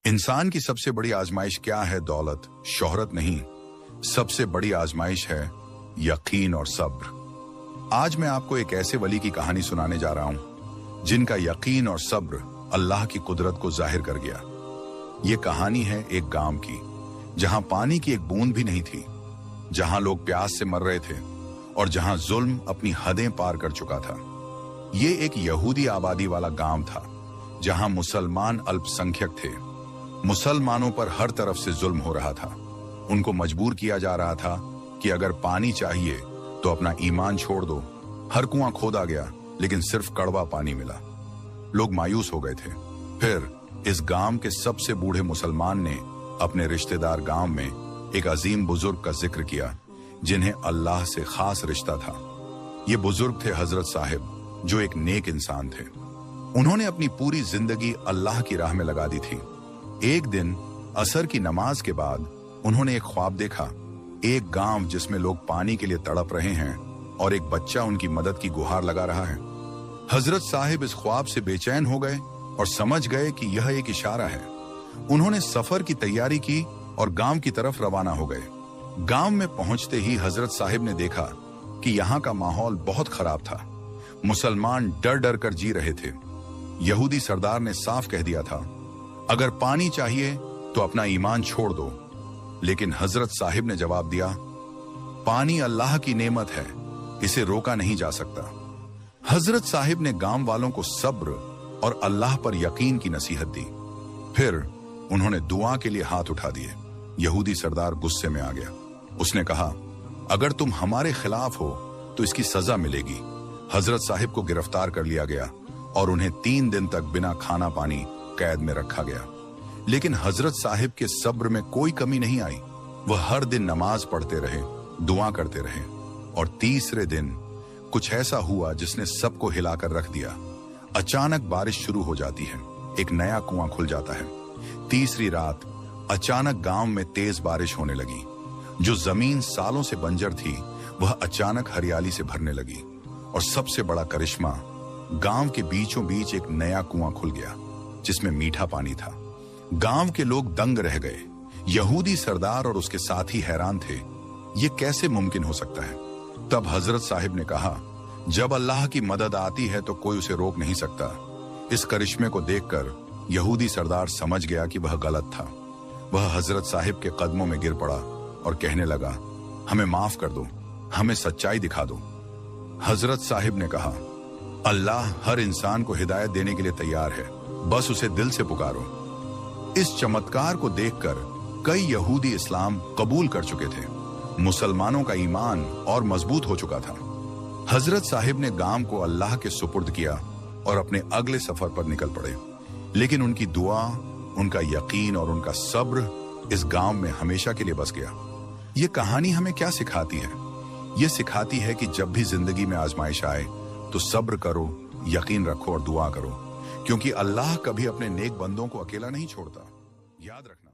इंसान की सबसे बड़ी आजमाइश क्या है? दौलत, शोहरत नहीं। सबसे बड़ी आजमाइश है यकीन और सब्र। आज मैं आपको एक ऐसे वली की कहानी सुनाने जा रहा हूं जिनका यकीन और सब्र अल्लाह की कुदरत को जाहिर कर गया। ये कहानी है एक गांव की जहां पानी की एक बूंद भी नहीं थी, जहां लोग प्यास से मर रहे थे और जहां जुल्म अपनी हदें पार कर चुका था। ये एक यहूदी आबादी वाला गांव था जहां मुसलमान अल्पसंख्यक थे। मुसलमानों पर हर तरफ से जुल्म हो रहा था। उनको मजबूर किया जा रहा था कि अगर पानी चाहिए तो अपना ईमान छोड़ दो। हर कुआं खोदा गया लेकिन सिर्फ कड़वा पानी मिला। लोग मायूस हो गए थे। फिर इस गांव के सबसे बूढ़े मुसलमान ने अपने रिश्तेदार गांव में एक अजीम बुजुर्ग का जिक्र किया जिन्हें अल्लाह से खास रिश्ता था। ये बुजुर्ग थे हजरत साहिब, जो एक नेक इंसान थे। उन्होंने अपनी पूरी जिंदगी अल्लाह की राह में लगा दी थी। एक दिन असर की नमाज के बाद उन्होंने एक ख्वाब देखा। एक गांव जिसमें लोग पानी के लिए तड़प रहे हैं और एक बच्चा उनकी मदद की गुहार लगा रहा है। हजरत साहिब इस ख्वाब से बेचैन हो गए और समझ गए कि यह एक इशारा है। उन्होंने सफर की तैयारी की और गांव की तरफ रवाना हो गए। गांव में पहुंचते ही हजरत साहिब ने देखा कि यहाँ का माहौल बहुत खराब था। मुसलमान डर डर कर जी रहे थे। यहूदी सरदार ने साफ कह दिया था, अगर पानी चाहिए तो अपना ईमान छोड़ दो। लेकिन हजरत साहिब ने जवाब दिया, पानी अल्लाह की नेमत है, इसे रोका नहीं जा सकता। हजरत साहिब ने गांव वालों को सब्र और अल्लाह पर यकीन की नसीहत दी। फिर उन्होंने दुआ के लिए हाथ उठा दिए। यहूदी सरदार गुस्से में आ गया। उसने कहा, अगर तुम हमारे खिलाफ हो तो इसकी सजा मिलेगी। हजरत साहिब को गिरफ्तार कर लिया गया और उन्हें 3 दिन तक बिना खाना पानी कैद में रखा गया। लेकिन हजरत साहिब के सब्र में कोई कमी नहीं आई। वह हर दिन नमाज पढ़ते रहे, दुआ करते रहे और तीसरे दिन कुछ ऐसा हुआ जिसने सबको हिलाकर रख दिया। अचानक बारिश शुरू हो जाती है। एक नया कुआं खुल जाता है। तीसरी रात अचानक गांव में तेज बारिश होने लगी। जो जमीन सालों से बंजर थी वह अचानक हरियाली से भरने लगी। और सबसे बड़ा करिश्मा, गांव के बीचों बीच एक नया कुआं खुल गया जिसमें मीठा पानी था। गांव के लोग दंग रह गए। यहूदी सरदार और उसके साथी हैरान थे, ये कैसे मुमकिन हो सकता है। तब हजरत साहिब ने कहा, जब अल्लाह की मदद आती है तो कोई उसे रोक नहीं सकता। इस करिश्मे को देखकर यहूदी सरदार समझ गया कि वह गलत था। वह हजरत साहिब के कदमों में गिर पड़ा और कहने लगा, हमें माफ कर दो, हमें सच्चाई दिखा दो। हजरत साहिब ने कहा, अल्लाह हर इंसान को हिदायत देने के लिए तैयार है, बस उसे दिल से पुकारो। इस चमत्कार को देखकर कई यहूदी इस्लाम कबूल कर चुके थे। मुसलमानों का ईमान और मजबूत हो चुका था। हजरत साहिब ने गांव को अल्लाह के सुपुर्द किया और अपने अगले सफर पर निकल पड़े। लेकिन उनकी दुआ, उनका यकीन और उनका सब्र इस गांव में हमेशा के लिए बस गया। ये कहानी हमें क्या सिखाती है? ये सिखाती है कि जब भी जिंदगी में आजमाइश आए तो सब्र करो, यकीन रखो और दुआ करो, क्योंकि अल्लाह कभी अपने नेक बंदों को अकेला नहीं छोड़ता। याद रखना।